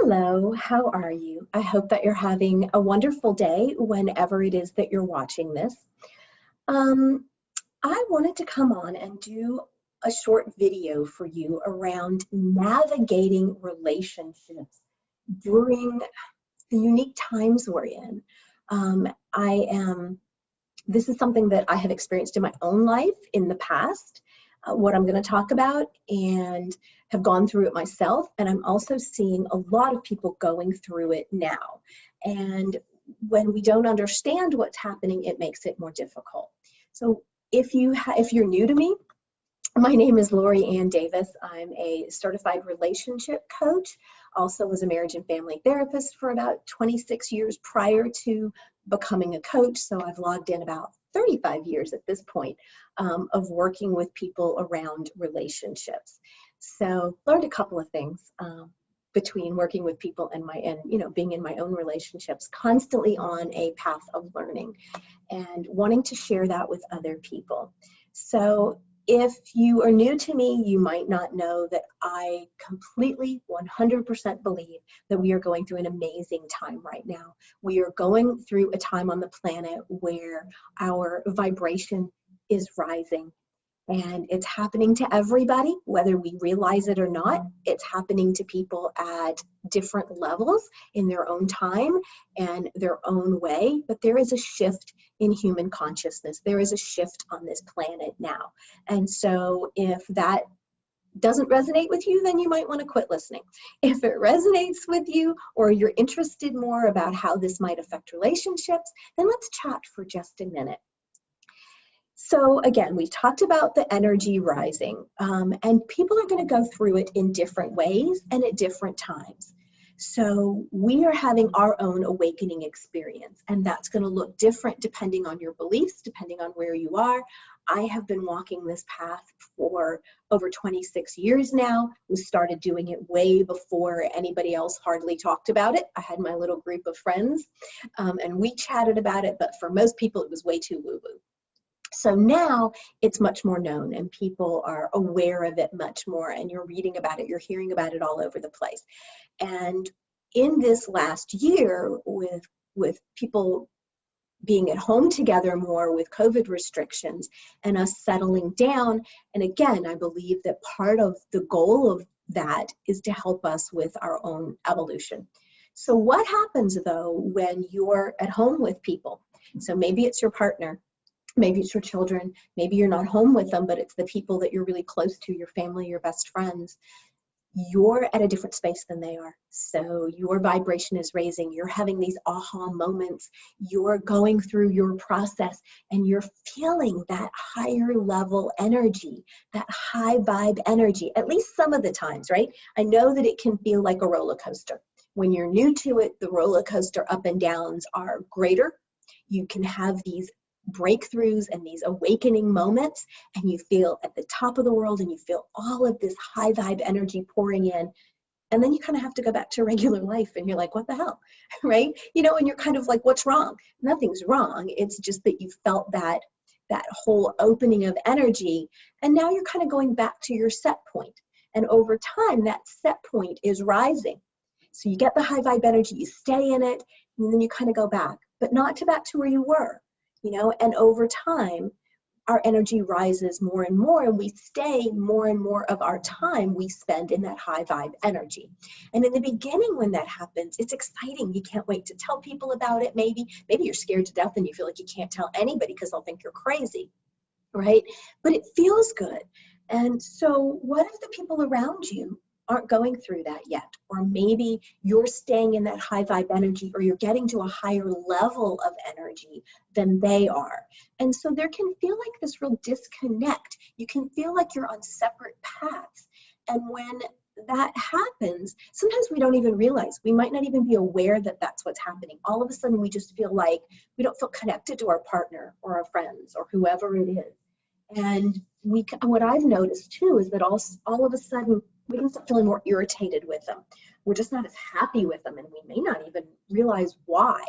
Hello, how are you? I hope that you're having a wonderful day whenever it is that you're watching this. Um, I wanted to come on and do a short video for you around navigating relationships during the unique times we're in. Um, I am this is something that I have experienced in my own life in the past, what I'm going to talk about, and have gone through it myself. And I'm also seeing a lot of people going through it now. And when we don't understand what's happening, it makes it more difficult. So if you're new to me, my name is Lori Ann Davis. I'm a certified relationship coach, also was a marriage and family therapist for about 26 years prior to becoming a coach. So I've logged in about 35 years at this point of working with people around relationships. So learned a couple of things between working with people and being in my own relationships, constantly on a path of learning and wanting to share that with other people. So if you are new to me, you might not know that I completely 100% believe that we are going through an amazing time right now. We are going through a time on the planet where our vibration is rising. And it's happening to everybody, whether we realize it or not. It's happening to people at different levels in their own time and their own way. But there is a shift in human consciousness. There is a shift on this planet now. And so if that doesn't resonate with you, then you might want to quit listening. If it resonates with you, or you're interested more about how this might affect relationships, then let's chat for just a minute. So again, we talked about the energy rising, and people are going to go through it in different ways and at different times. So we are having our own awakening experience, and that's going to look different depending on your beliefs, depending on where you are. I have been walking this path for over 26 years now. We started doing it way before anybody else hardly talked about it. I had my little group of friends, and we chatted about it, but for most people, it was way too woo-woo. So now it's much more known and people are aware of it much more, and you're reading about it, you're hearing about it all over the place. And in this last year, with people being at home together more with COVID restrictions and us settling down, and again, I believe that part of the goal of that is to help us with our own evolution. So what happens though when you're at home with people? So maybe it's your partner, maybe it's your children, maybe you're not home with them, but it's the people that you're really close to, your family, your best friends. You're at a different space than they are. So your vibration is raising, you're having these aha moments, you're going through your process, and you're feeling that higher level energy, that high vibe energy, at least some of the times, right? I know that it can feel like a roller coaster. When you're new to it, the roller coaster up and downs are greater. You can have these breakthroughs and these awakening moments, and you feel at the top of the world and you feel all of this high vibe energy pouring in, and then you kind of have to go back to regular life and you're like, what the hell? Right? And you're kind of like, what's wrong? Nothing's wrong. It's just that you felt that whole opening of energy, and now you're kind of going back to your set point, and over time that set point is rising. So you get the high vibe energy, you stay in it, and then you kind of go back, but not back to where you were. And over time, our energy rises more and more, and we stay more and more of our time we spend in that high vibe energy. And in the beginning, when that happens, it's exciting. You can't wait to tell people about it. Maybe you're scared to death and you feel like you can't tell anybody because they'll think you're crazy, right? But it feels good. And so what if the people around you aren't going through that yet? Or maybe you're staying in that high vibe energy, or you're getting to a higher level of energy than they are. And so there can feel like this real disconnect. You can feel like you're on separate paths. And when that happens, sometimes we don't even realize, we might not even be aware that that's what's happening. All of a sudden, we just feel like we don't feel connected to our partner or our friends or whoever it is. And what I've noticed too is that all of a sudden, we can start feeling more irritated with them. We're just not as happy with them, and we may not even realize why.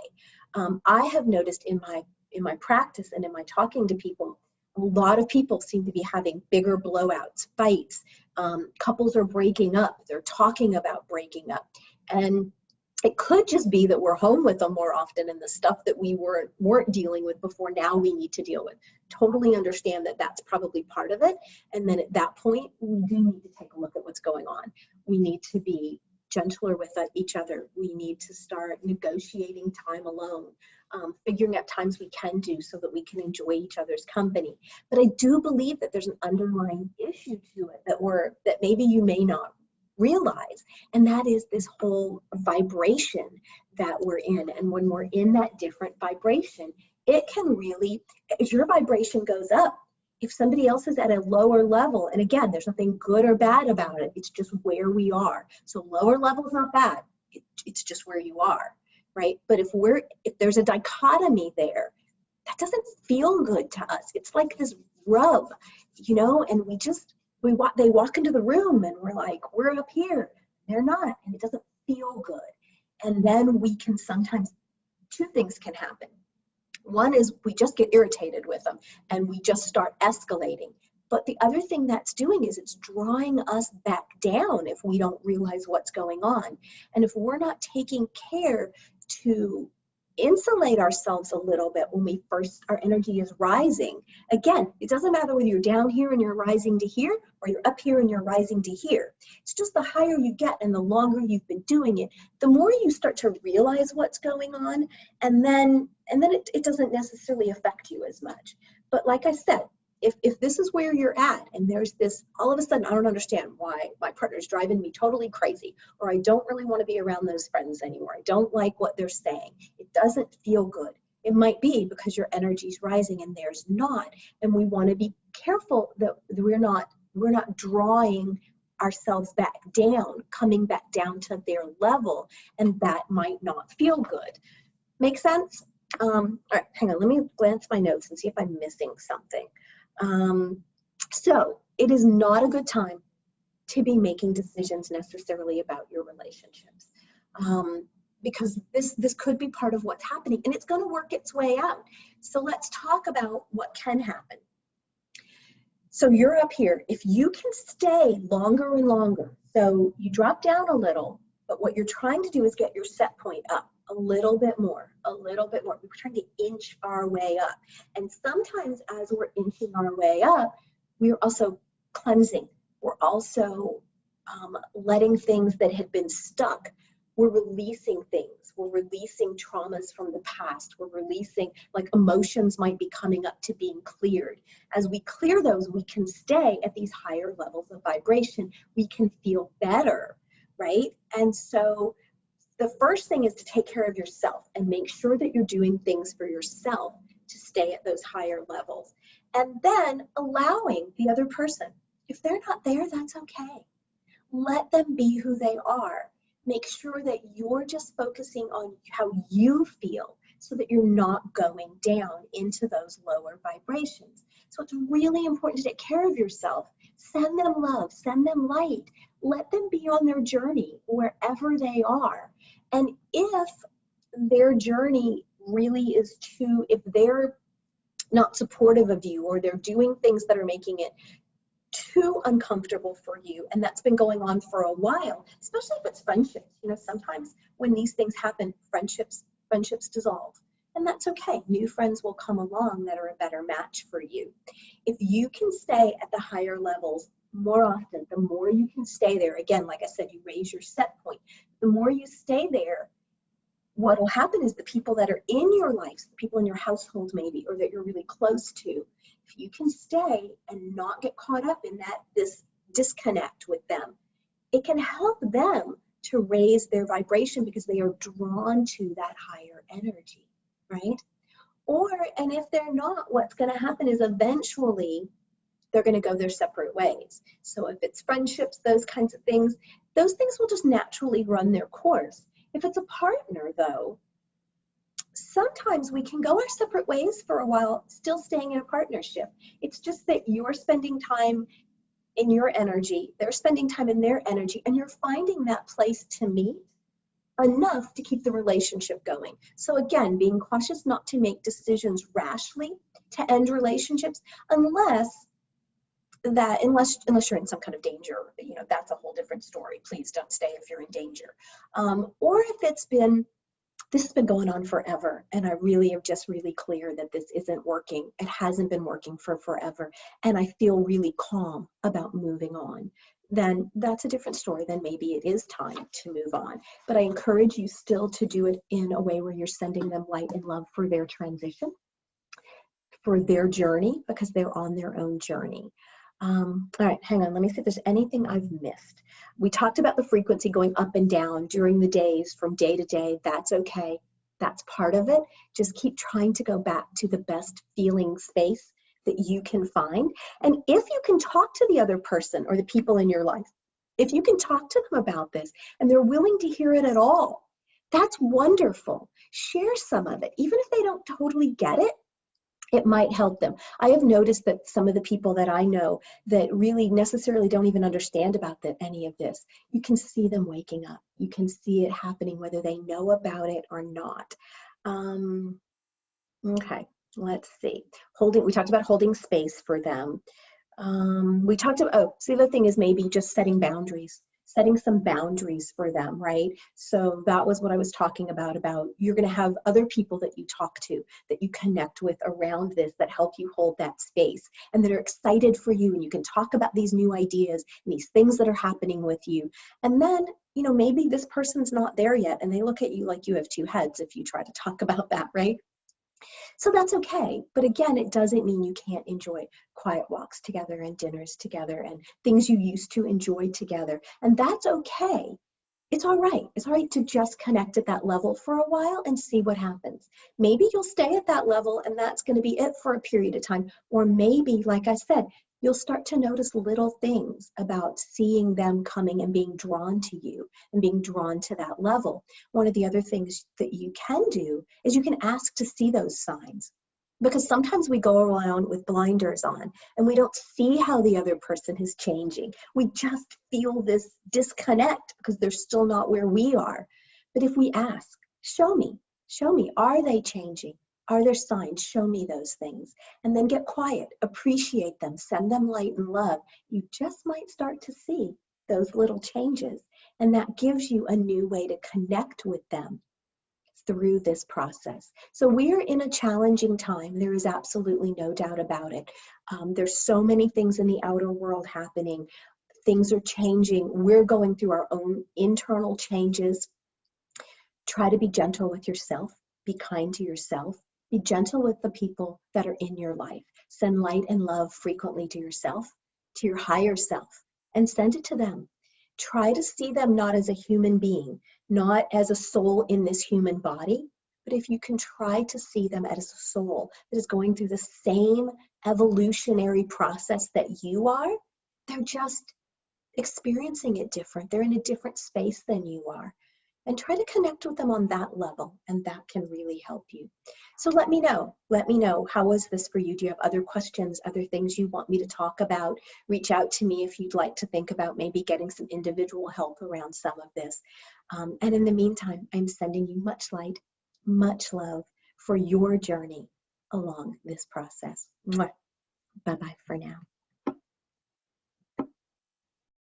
I have noticed in my practice and in my talking to people, a lot of people seem to be having bigger blowouts, fights. Couples are breaking up. They're talking about breaking up. And it could just be that we're home with them more often, and the stuff that we weren't dealing with before, now we need to deal with. Totally understand that that's probably part of it. And then at that point, we do need to take a look at what's going on. We need to be gentler with each other. We need to start negotiating time alone, figuring out times we can do so that we can enjoy each other's company. But I do believe that there's an underlying issue to it that maybe you may not realize, and that is this whole vibration that we're in. And when we're in that different vibration, it can really, if your vibration goes up, if somebody else is at a lower level, and again, there's nothing good or bad about it, it's just where we are. So lower level is not bad, it's just where you are, right? But if there's a dichotomy there, that doesn't feel good to us. It's like this rub, and they walk into the room and we're like, we're up here. They're not, and it doesn't feel good. And then we can sometimes, two things can happen. One is we just get irritated with them and we just start escalating. But the other thing that's doing is it's drawing us back down if we don't realize what's going on. And if we're not taking care to insulate ourselves a little bit when our energy is rising. Again, it doesn't matter whether you're down here and you're rising to here or you're up here and you're rising to here. It's just the higher you get and the longer you've been doing it, the more you start to realize what's going on, and then it doesn't necessarily affect you as much. But like I said, if this is where you're at and there's this, all of a sudden, I don't understand why my partner's driving me totally crazy, or I don't really want to be around those friends anymore. I don't like what they're saying. It doesn't feel good. It might be because your energy's rising and theirs not. And we want to be careful that we're not drawing ourselves back down, coming back down to their level, and that might not feel good. Make sense? All right, hang on, let me glance my notes and see if I'm missing something. So it is not a good time to be making decisions necessarily about your relationships, because this could be part of what's happening, and it's going to work its way out. So let's talk about what can happen. So you're up here. If you can stay longer and longer, so you drop down a little, but what you're trying to do is get your set point up a little bit more, a little bit more. We're trying to inch our way up. And sometimes as we're inching our way up, we're also cleansing. We're also letting things that had been stuck. We're releasing things. We're releasing traumas from the past. We're releasing, like, emotions might be coming up to being cleared. As we clear those, we can stay at these higher levels of vibration. We can feel better, right? And so the first thing is to take care of yourself and make sure that you're doing things for yourself to stay at those higher levels. And then allowing the other person, if they're not there, that's okay. Let them be who they are. Make sure that you're just focusing on how you feel so that you're not going down into those lower vibrations. So it's really important to take care of yourself. Send them love, send them light. Let them be on their journey wherever they are. And if their journey really is if they're not supportive of you, or they're doing things that are making it too uncomfortable for you, and that's been going on for a while, especially if it's friendships. Sometimes when these things happen, friendships dissolve, and that's okay. New friends will come along that are a better match for you. If you can stay at the higher levels more often, the more you can stay there. Again, like I said, you raise your set point. The more you stay there, what will happen is the people that are in your life, the people in your household maybe, or that you're really close to, if you can stay and not get caught up in this disconnect with them, it can help them to raise their vibration because they are drawn to that higher energy, right? And if they're not, what's going to happen is eventually they're going to go their separate ways. So if it's friendships, those kinds of things, those things will just naturally run their course. If it's a partner, though, sometimes we can go our separate ways for a while, still staying in a partnership. It's just that you're spending time in your energy, they're spending time in their energy, and you're finding that place to meet enough to keep the relationship going. So again, being cautious not to make decisions rashly to end relationships unless that unless you're in some kind of danger, that's a whole different story. Please don't stay if you're in danger. Or if this has been going on forever, and I really am just really clear that this isn't working. It hasn't been working for forever, and I feel really calm about moving on. Then that's a different story. Then maybe it is time to move on. But I encourage you still to do it in a way where you're sending them light and love for their transition, for their journey, because they're on their own journey. All right, hang on. Let me see if there's anything I've missed. We talked about the frequency going up and down during the days, from day to day. That's okay. That's part of it. Just keep trying to go back to the best feeling space that you can find. And if you can talk to the other person or the people in your life, if you can talk to them about this and they're willing to hear it at all, that's wonderful. Share some of it. Even if they don't totally get it, it might help them. I have noticed that some of the people that I know that really necessarily don't even understand about any of this, you can see them waking up. You can see it happening whether they know about it or not. Okay, let's see. We talked about holding space for them. We talked about, the other thing is maybe just setting boundaries. Setting some boundaries for them, right? So that was what I was talking about you're going to have other people that you talk to, that you connect with around this, that help you hold that space and that are excited for you, and you can talk about these new ideas and these things that are happening with you. And then, maybe this person's not there yet and they look at you like you have two heads if you try to talk about that, right? So that's okay. But again, it doesn't mean you can't enjoy quiet walks together and dinners together and things you used to enjoy together. And that's okay. It's all right. It's all right to just connect at that level for a while and see what happens. Maybe you'll stay at that level and that's going to be it for a period of time. Or maybe, like I said, you'll start to notice little things about seeing them coming and being drawn to you and being drawn to that level. One of the other things that you can do is you can ask to see those signs. Because sometimes we go around with blinders on and we don't see how the other person is changing. We just feel this disconnect because they're still not where we are. But if we ask, show me, are they changing? Are there signs? Show me those things. And then get quiet, appreciate them, send them light and love. You just might start to see those little changes. And that gives you a new way to connect with them through this process. So we are in a challenging time. There is absolutely no doubt about it. There's so many things in the outer world happening. Things are changing. We're going through our own internal changes. Try to be gentle with yourself. Be kind to yourself. Be gentle with the people that are in your life. Send light and love frequently to yourself, to your higher self, and send it to them. Try to see them not as a human being, not as a soul in this human body, but if you can try to see them as a soul that is going through the same evolutionary process that you are, they're just experiencing it different. They're in a different space than you are. And try to connect with them on that level, and that can really help you. So let me know, how was this for you? Do you have other questions, other things you want me to talk about? Reach out to me if you'd like to think about maybe getting some individual help around some of this. And in the meantime, I'm sending you much light, much love for your journey along this process. Bye-bye for now.